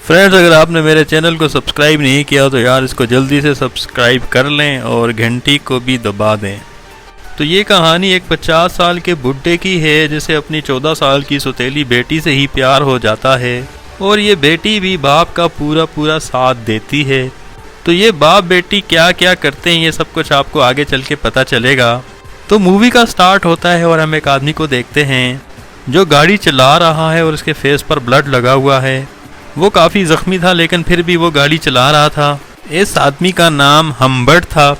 Friends, अगर आपने मेरे चैनल को सब्सक्राइब नहीं किया तो यार इसको जल्दी से सब्सक्राइब कर लें और घंटी को भी दबा दें। तो ये कहानी एक 50 साल के बुड्ढे की है जिसे अपनी 14 साल की सौतेली बेटी से ही प्यार हो जाता है और ये बेटी भी बाप का पूरा साथ देती है। तो ये बाप बेटी क्या क्या करते हैं ये सब कुछ आपको आगे चल के पता चलेगा। तो मूवी का स्टार्ट होता है और हम एक आदमी को देखते हैं जो गाड़ी चला रहा है और उसके फेस पर ब्लड लगा हुआ है। वो काफ़ी ज़ख्मी था लेकिन फिर भी वो गाड़ी चला रहा था। इस आदमी का नाम हम्बर्ट था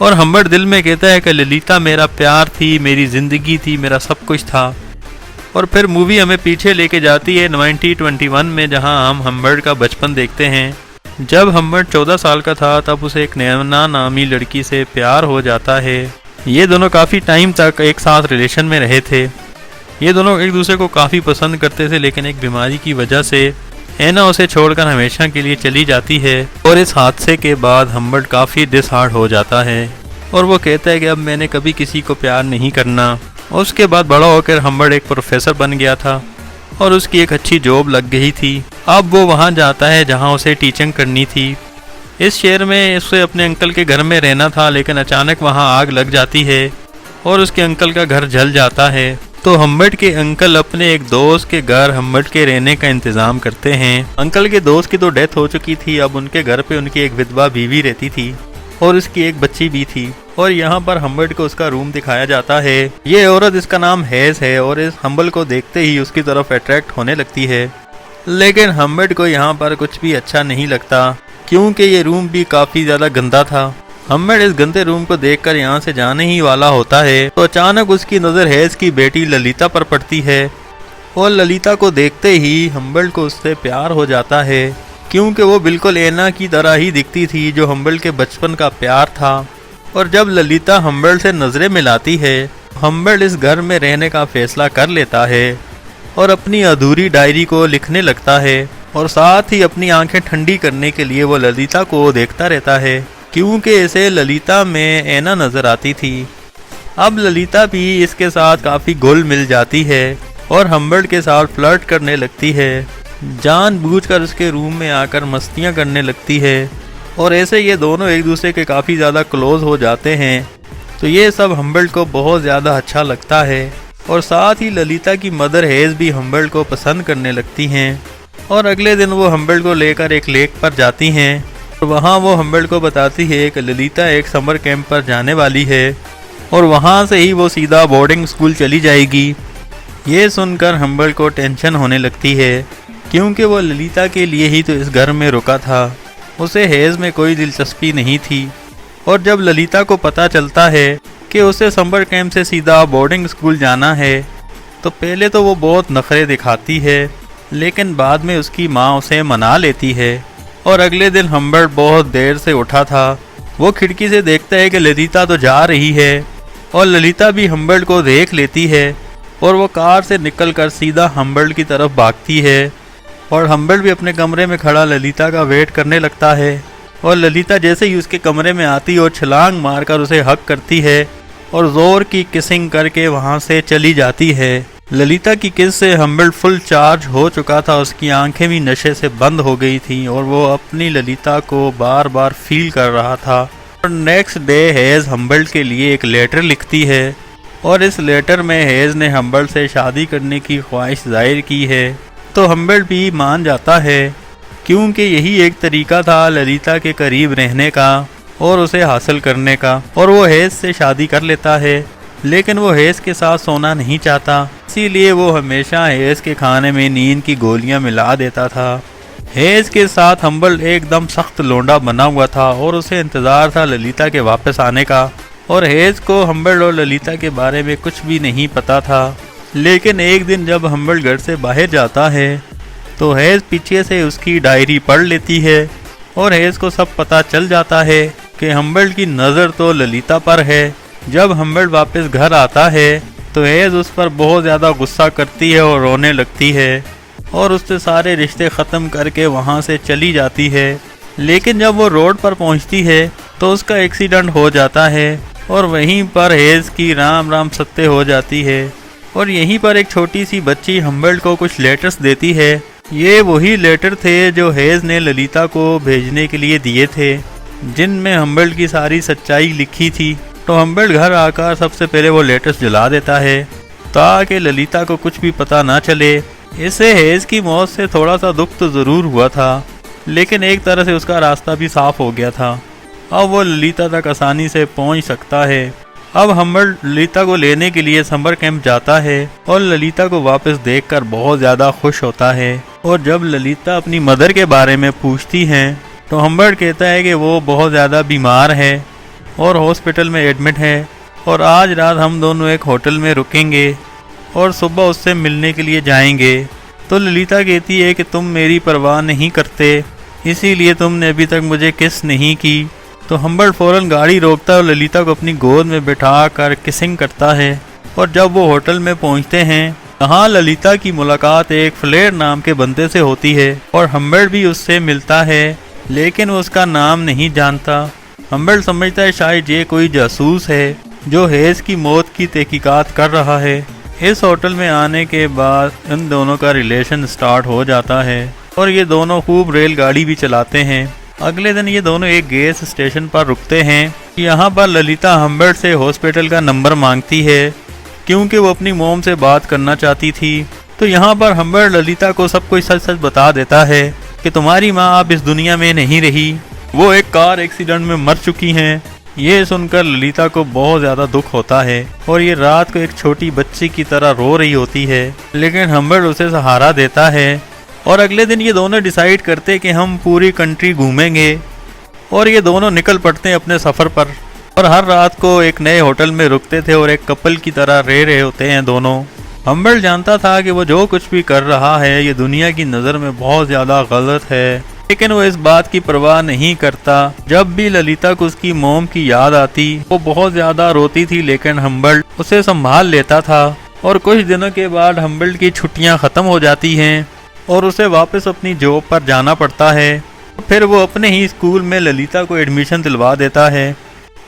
और हम्बर्ट दिल में कहता है कि ललिता मेरा प्यार थी, मेरी ज़िंदगी थी, मेरा सब कुछ था। और फिर मूवी हमें पीछे लेके जाती है 1921 में, जहां हम हम्बर्ट का बचपन देखते हैं। जब हम्बर्ट 14 साल का था तब उसे एक नैना नामी लड़की से प्यार हो जाता है। ये दोनों काफ़ी टाइम तक एक साथ रिलेशन में रहे थे। ये दोनों एक दूसरे को काफ़ी पसंद करते थे लेकिन एक बीमारी की वजह से एना उसे छोड़कर हमेशा के लिए चली जाती है। और इस हादसे के बाद हम्बर्ट काफ़ी डिसहार्ट हो जाता है और वो कहता है कि अब मैंने कभी किसी को प्यार नहीं करना। उसके बाद बड़ा होकर हम्बर्ट एक प्रोफेसर बन गया था और उसकी एक अच्छी जॉब लग गई थी। अब वो वहाँ जाता है जहाँ उसे टीचिंग करनी थी। इस शहर में उसे अपने अंकल के घर में रहना था लेकिन अचानक वहाँ आग लग जाती है और उसके अंकल का घर जल जाता है। तो हम्बर्ट के अंकल अपने एक दोस्त के घर हम्बर्ट के रहने का इंतज़ाम करते हैं। अंकल के दोस्त की तो डेथ हो चुकी थी, अब उनके घर पे उनकी एक विधवा बीवी रहती थी और उसकी एक बच्ची भी थी। और यहाँ पर हम्बर्ट को उसका रूम दिखाया जाता है। ये औरत, इसका नाम हेज है और इस हम्बर्ट को देखते ही उसकी तरफ अट्रैक्ट होने लगती है। लेकिन हम्बर्ट को यहाँ पर कुछ भी अच्छा नहीं लगता क्योंकि ये रूम भी काफ़ी ज़्यादा गंदा था। हम्बर्ट इस गंदे रूम को देखकर यहाँ से जाने ही वाला होता है तो अचानक उसकी नज़र हेज की बेटी ललिता पर पड़ती है और ललिता को देखते ही हम्बर्ट को उससे प्यार हो जाता है क्योंकि वो बिल्कुल एना की तरह ही दिखती थी जो हम्बर्ट के बचपन का प्यार था। और जब ललिता हम्बर्ट से नज़रें मिलाती है, हम्बर्ट इस घर में रहने का फैसला कर लेता है और अपनी अधूरी डायरी को लिखने लगता है और साथ ही अपनी आंखें ठंडी करने के लिए वो ललिता को देखता रहता है क्योंकि इसे ललिता में एना नज़र आती थी। अब ललिता भी इसके साथ काफ़ी घुल मिल जाती है और हम्बर्ट के साथ फ्लर्ट करने लगती है, जानबूझकर उसके रूम में आकर मस्तियाँ करने लगती है और ऐसे ये दोनों एक दूसरे के काफ़ी ज़्यादा क्लोज हो जाते हैं। तो ये सब हम्बर्ट को बहुत ज़्यादा अच्छा लगता है और साथ ही ललिता की मदर हेज भी हम्बर्ट को पसंद करने लगती हैं। और अगले दिन वो हम्बर्ट को लेकर एक लेक पर जाती हैं और वहाँ वो हम्बर्ट को बताती है कि ललिता एक समर कैंप पर जाने वाली है और वहाँ से ही वो सीधा बोर्डिंग स्कूल चली जाएगी। ये सुनकर हम्बर्ट को टेंशन होने लगती है क्योंकि वो ललिता के लिए ही तो इस घर में रुका था, उसे हेज में कोई दिलचस्पी नहीं थी। और जब ललिता को पता चलता है कि उसे समर कैंप से सीधा बोर्डिंग स्कूल जाना है तो पहले तो वो बहुत नखरे दिखाती है लेकिन बाद में उसकी माँ उसे मना लेती है। और अगले दिन हम्बर्ट बहुत देर से उठा था। वो खिड़की से देखता है कि ललिता तो जा रही है और ललिता भी हम्बर्ट को देख लेती है और वो कार से निकलकर सीधा हम्बर्ट की तरफ भागती है और हम्बर्ट भी अपने कमरे में खड़ा ललिता का वेट करने लगता है। और ललिता जैसे ही उसके कमरे में आती और छलांग मारकर उसे हक करती है और ज़ोर की किसिंग करके वहाँ से चली जाती है। ललिता की किस से हम्बर्ट फुल चार्ज हो चुका था, उसकी आंखें भी नशे से बंद हो गई थी और वो अपनी ललिता को बार बार फील कर रहा था। और नेक्स्ट डे हेज हम्बर्ट के लिए एक लेटर लिखती है और इस लेटर में हेज ने हम्बर्ट से शादी करने की ख्वाहिश जाहिर की है। तो हम्बर्ट भी मान जाता है क्योंकि यही एक तरीका था ललिता के करीब रहने का और उसे हासिल करने का। और वो हेज से शादी कर लेता है लेकिन वो हेज के साथ सोना नहीं चाहता, इसीलिए वो हमेशा हेज के खाने में नींद की गोलियां मिला देता था। हेज के साथ हम्बर्ट एकदम सख्त लोंडा बना हुआ था और उसे इंतज़ार था ललिता के वापस आने का। और हेज को हम्बर्ट और ललिता के बारे में कुछ भी नहीं पता था। लेकिन एक दिन जब हम्बर्ट घर से बाहर जाता है तो हेज पीछे से उसकी डायरी पढ़ लेती है और हेज को सब पता चल जाता है कि हम्बर्ट की नज़र तो ललिता पर है। जब हम्बर्ट वापस घर आता है तो हेज उस पर बहुत ज़्यादा गुस्सा करती है और रोने लगती है और उससे सारे रिश्ते ख़त्म करके वहाँ से चली जाती है। लेकिन जब वो रोड पर पहुँचती है तो उसका एक्सीडेंट हो जाता है और वहीं पर हेज की राम राम सत्य हो जाती है। और यहीं पर एक छोटी सी बच्ची हम्बर्ट को कुछ लेटर्स देती है ये वही लेटर थे जो हेज ने ललिता को भेजने के लिए दिए थे, जिनमें हम्बल्ट की सारी सच्चाई लिखी थी। तो हम्बल्ट घर आकर सबसे पहले वो लेटर्स जला देता है ताकि ललिता को कुछ भी पता ना चले। इससे हेज की मौत से थोड़ा सा दुख तो ज़रूर हुआ था, लेकिन एक तरह से उसका रास्ता भी साफ हो गया था। अब वो ललिता तक आसानी से पहुंच सकता है। अब हम्बल्ट ललिता को लेने के लिए समर कैंप जाता है और ललिता को वापस देखकर बहुत ज़्यादा खुश होता है। और जब ललिता अपनी मदर के बारे में पूछती है तो हम्बल्ट कहता है कि वो बहुत ज़्यादा बीमार है और हॉस्पिटल में एडमिट है और आज रात हम दोनों एक होटल में रुकेंगे और सुबह उससे मिलने के लिए जाएंगे। तो ललिता कहती है कि तुम मेरी परवाह नहीं करते, इसीलिए तुमने अभी तक मुझे किस नहीं की। तो हम्बल्ट फौरन गाड़ी रोकता है और ललिता को अपनी गोद में बिठा कर किसिंग करता है। और जब वो होटल में पहुंचते हैं, यहाँ ललिता की मुलाकात एक फ्लेयर नाम के बंदे से होती है और हम्बल्ट भी उससे मिलता है, लेकिन वो उसका नाम नहीं जानता। हम्बल्ट समझता है शायद ये कोई जासूस है जो हेज की मौत की तहकीकात कर रहा है। इस होटल में आने के बाद इन दोनों का रिलेशन स्टार्ट हो जाता है और ये दोनों खूब रेलगाड़ी भी चलाते हैं। अगले दिन ये दोनों एक गैस स्टेशन पर रुकते हैं। यहाँ पर ललिता हम्बल्ट से हॉस्पिटल का नंबर मांगती है क्योंकि वो अपनी मोम से बात करना चाहती थी। तो यहाँ पर हम्बल्ट ललिता को सब कुछ सच सच बता देता है कि तुम्हारी माँ अब इस दुनिया में नहीं रही, वो एक कार एक्सीडेंट में मर चुकी हैं। ये सुनकर ललिता को बहुत ज़्यादा दुख होता है और ये रात को एक छोटी बच्ची की तरह रो रही होती है, लेकिन हम्बल्ट उसे सहारा देता है। और अगले दिन ये दोनों डिसाइड करते कि हम पूरी कंट्री घूमेंगे और ये दोनों निकल पड़ते हैं अपने सफ़र पर। और हर रात को एक नए होटल में रुकते थे और एक कपल की तरह रह रहे होते हैं दोनों। हम्बल्ट जानता था कि वो जो कुछ भी कर रहा है ये दुनिया की नज़र में बहुत ज़्यादा गलत है, लेकिन वो इस बात की परवाह नहीं करता। जब भी ललिता को उसकी मोम की याद आती वो बहुत ज़्यादा रोती थी, लेकिन हम्बल्ट उसे संभाल लेता था। और कुछ दिनों के बाद हम्बल्ट की छुट्टियां ख़त्म हो जाती हैं और उसे वापस अपनी जॉब पर जाना पड़ता है। फिर वो अपने ही स्कूल में ललिता को एडमिशन दिलवा देता है।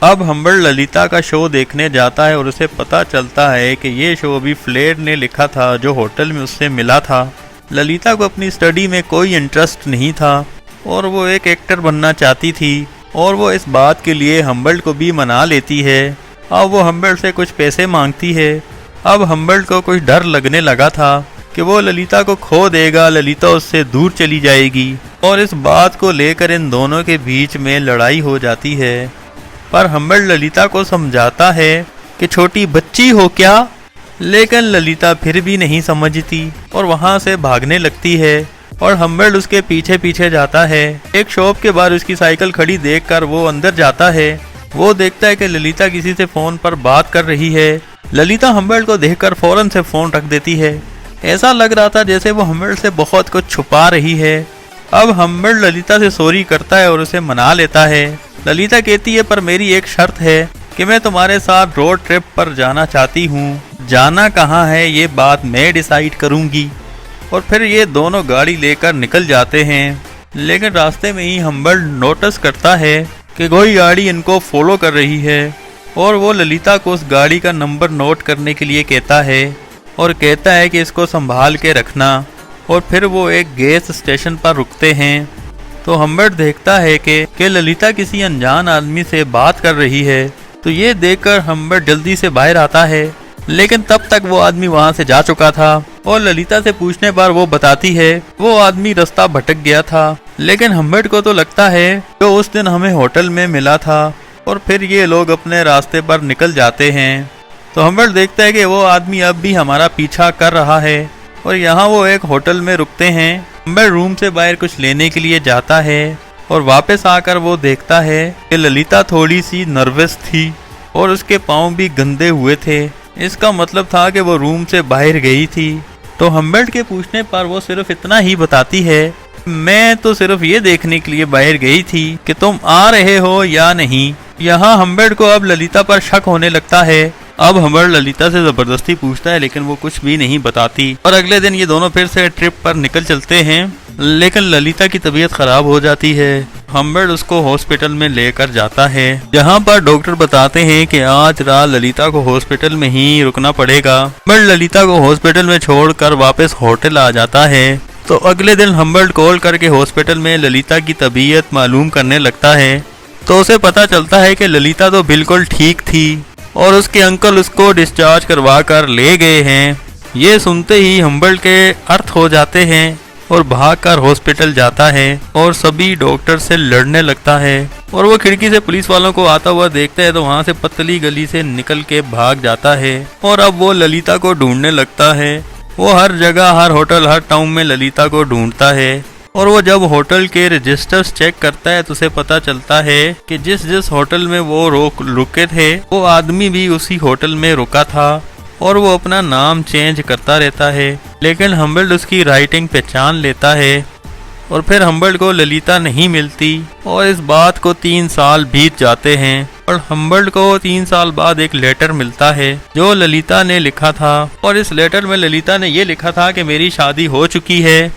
अब हम्बल्ट ललिता का शो देखने जाता है और उसे पता चलता है कि ये शो भी फ्लेयर ने लिखा था जो होटल में उससे मिला था। ललिता को अपनी स्टडी में कोई इंटरेस्ट नहीं था और वो एक एक्टर बनना चाहती थी और वो इस बात के लिए हम्बल्ट को भी मना लेती है। अब वो हम्बल्ट से कुछ पैसे मांगती है। अब हम्बल्ट को कुछ डर लगने लगा था कि वो ललिता को खो देगा, ललिता उससे दूर चली जाएगी और इस बात को लेकर इन दोनों के बीच में लड़ाई हो जाती है। पर हम्बल्ट ललिता को समझाता है कि छोटी बच्ची हो क्या, लेकिन ललिता फिर भी नहीं समझती और वहाँ से भागने लगती है और हम्बल्ट उसके पीछे पीछे जाता है। एक शॉप के बाहर उसकी साइकिल खड़ी देखकर वो अंदर जाता है। वो देखता है कि ललिता किसी से फोन पर बात कर रही है। ललिता हम्बल्ट को देखकर फौरन से फोन रख देती है। ऐसा लग रहा था जैसे वो हम्बल्ट से बहुत कुछ छुपा रही है। अब हम्बल्ट ललिता से सॉरी करता है और उसे मना लेता है। ललिता कहती है पर मेरी एक शर्त है कि मैं तुम्हारे साथ रोड ट्रिप पर जाना चाहती हूँ, जाना कहाँ है ये बात मैं डिसाइड करूँगी। और फिर ये दोनों गाड़ी लेकर निकल जाते हैं, लेकिन रास्ते में ही हम्बल्ट नोटिस करता है कि कोई गाड़ी इनको फॉलो कर रही है और वो ललिता को उस गाड़ी का नंबर नोट करने के लिए कहता है और कहता है कि इसको संभाल के रखना। और फिर वो एक गैस स्टेशन पर रुकते हैं तो हम्बल्ट देखता है कि ललिता किसी अनजान आदमी से बात कर रही है। तो ये देखकर हम्बल्ट जल्दी से बाहर आता है, लेकिन तब तक वो आदमी वहाँ से जा चुका था और ललिता से पूछने पर वो बताती है वो आदमी रास्ता भटक गया था, लेकिन हम्बल्ट को तो लगता है कि उस दिन हमें होटल में मिला था। और फिर ये लोग अपने रास्ते पर निकल जाते हैं। तो हम्बल्ट देखता है कि वो आदमी अब भी हमारा पीछा कर रहा है और यहाँ वो एक होटल में रुकते हैं। हम्बल्ट रूम से बाहर कुछ लेने के लिए जाता है और वापस आकर वो देखता है कि ललिता थोड़ी सी नर्वस थी और उसके पाँव भी गंदे हुए थे। इसका मतलब था कि वो रूम से बाहर गई थी। तो हम्बल्ट के पूछने पर वो सिर्फ इतना ही बताती है, मैं तो सिर्फ ये देखने के लिए बाहर गई थी कि तुम आ रहे हो या नहीं। यहाँ हम्बल्ट को अब ललिता पर शक होने लगता है। अब हम्बल्ट ललिता से जबरदस्ती पूछता है, लेकिन वो कुछ भी नहीं बताती। और अगले दिन ये दोनों फिर से ट्रिप पर निकल चलते हैं, लेकिन ललिता की तबीयत खराब हो जाती है। हम्बल्ट उसको हॉस्पिटल में लेकर जाता है, जहाँ पर डॉक्टर बताते हैं कि आज रात ललिता को हॉस्पिटल में ही रुकना पड़ेगा। हम्बल्ट ललिता को हॉस्पिटल में छोड़कर वापस होटल आ जाता है तो अगले दिन हम्बल्ट कॉल करके हॉस्पिटल में ललिता की तबीयत मालूम करने लगता है। तो उसे पता चलता है कि ललिता तो बिल्कुल ठीक थी और उसके अंकल उसको डिस्चार्ज करवा कर ले गए हैं। ये सुनते ही हम्बल्ट के अर्थ हो जाते हैं और भागकर हॉस्पिटल जाता है और सभी डॉक्टर से लड़ने लगता है। और वो खिड़की से पुलिस वालों को आता हुआ देखता है तो वहाँ से पतली गली से निकल के भाग जाता है। और अब वो ललिता को ढूंढने लगता है। वो हर जगह, हर होटल, हर टाउन में ललिता को ढूंढता है। और वो जब होटल के रजिस्टर्स चेक करता है तो उसे पता चलता है कि जिस जिस होटल में वो रुके थे वो आदमी भी उसी होटल में रुका था और वो अपना नाम चेंज करता रहता है। लेकिन हम्बल्ट उसकी राइटिंग पहचान लेता है और फिर हम्बल्ट को ललिता नहीं मिलती और इस बात को 3 साल बीत जाते हैं। और हम्बल्ट को 3 साल बाद एक लेटर मिलता है जो ललिता ने लिखा था। और इस लेटर में ललिता ने ये लिखा था कि मेरी शादी हो चुकी है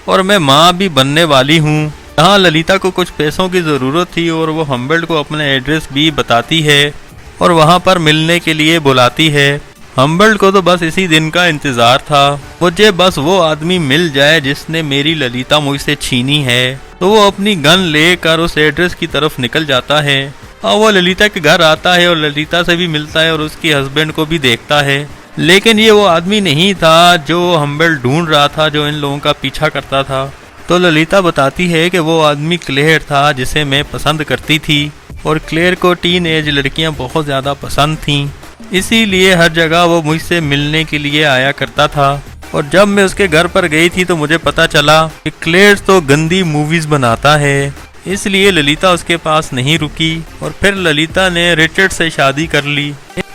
और मैं माँ भी बनने वाली हूँ। यहाँ ललिता को कुछ पैसों की ज़रूरत थी और वो हम्बल्ट को अपना एड्रेस भी बताती है और वहाँ पर मिलने के लिए बुलाती है। हम्बल्ट को तो बस इसी दिन का इंतज़ार था, मुझे बस वो आदमी मिल जाए जिसने मेरी ललिता मुझसे छीनी है। तो वो अपनी गन लेकर उस एड्रेस की तरफ निकल जाता है और वो ललिता के घर आता है और ललिता से भी मिलता है और उसके हस्बैंड को भी देखता है। लेकिन ये वो आदमी नहीं था जो हम्बल्ट ढूंढ रहा था, जो इन लोगों का पीछा करता था। तो ललिता बताती है कि वो आदमी क्लेयर था जिसे मैं पसंद करती थी और क्लेयर को टीन एज लड़कियां बहुत ज़्यादा पसंद थीं, इसीलिए हर जगह वो मुझसे मिलने के लिए आया करता था। और जब मैं उसके घर पर गई थी तो मुझे पता चला कि क्लेयर तो गंदी मूवीज़ बनाता है, इसलिए ललिता उसके पास नहीं रुकी और फिर ललिता ने रिचर्ड से शादी कर ली।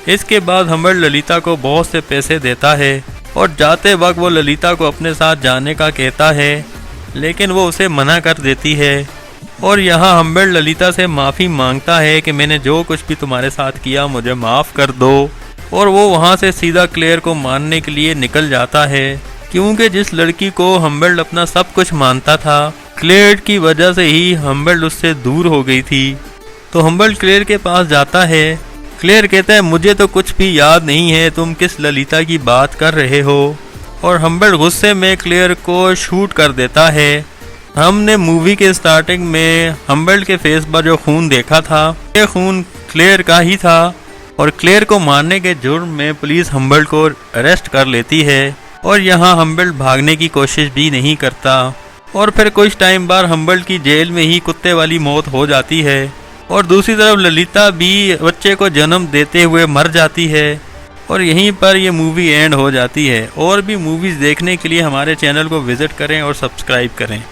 इसके बाद हम्बल्ट ललिता को बहुत से पैसे देता है और जाते वक्त वो ललिता को अपने साथ जाने का कहता है, लेकिन वो उसे मना कर देती है। और यहाँ हम्बल्ट ललिता से माफ़ी मांगता है कि मैंने जो कुछ भी तुम्हारे साथ किया मुझे माफ़ कर दो। और वो वहाँ से सीधा क्लेयर को मारने के लिए निकल जाता है, क्योंकि जिस लड़की को हम्बल्ट अपना सब कुछ मानता था, क्लेयर की वजह से ही हम्बल्ट उससे दूर हो गई थी। तो हम्बल्ट क्लेयर के पास जाता है। क्लेयर कहता है मुझे तो कुछ भी याद नहीं है, तुम किस ललिता की बात कर रहे हो। और हम्बल्ट गुस्से में क्लेयर को शूट कर देता है। हमने मूवी के स्टार्टिंग में हम्बल्ट के फेस पर जो खून देखा था ये खून क्लेयर का ही था और क्लेयर को मारने के जुर्म में पुलिस हम्बल्ट को अरेस्ट कर लेती है। और यहाँ हम्बल्ट भागने की कोशिश भी नहीं करता और फिर कुछ टाइम बाद हम्बल्ट की जेल में ही कुत्ते वाली मौत हो जाती है। और दूसरी तरफ ललिता भी बच्चे को जन्म देते हुए मर जाती है और यहीं पर ये मूवी एंड हो जाती है। और भी मूवीज़ देखने के लिए हमारे चैनल को विज़िट करें और सब्सक्राइब करें।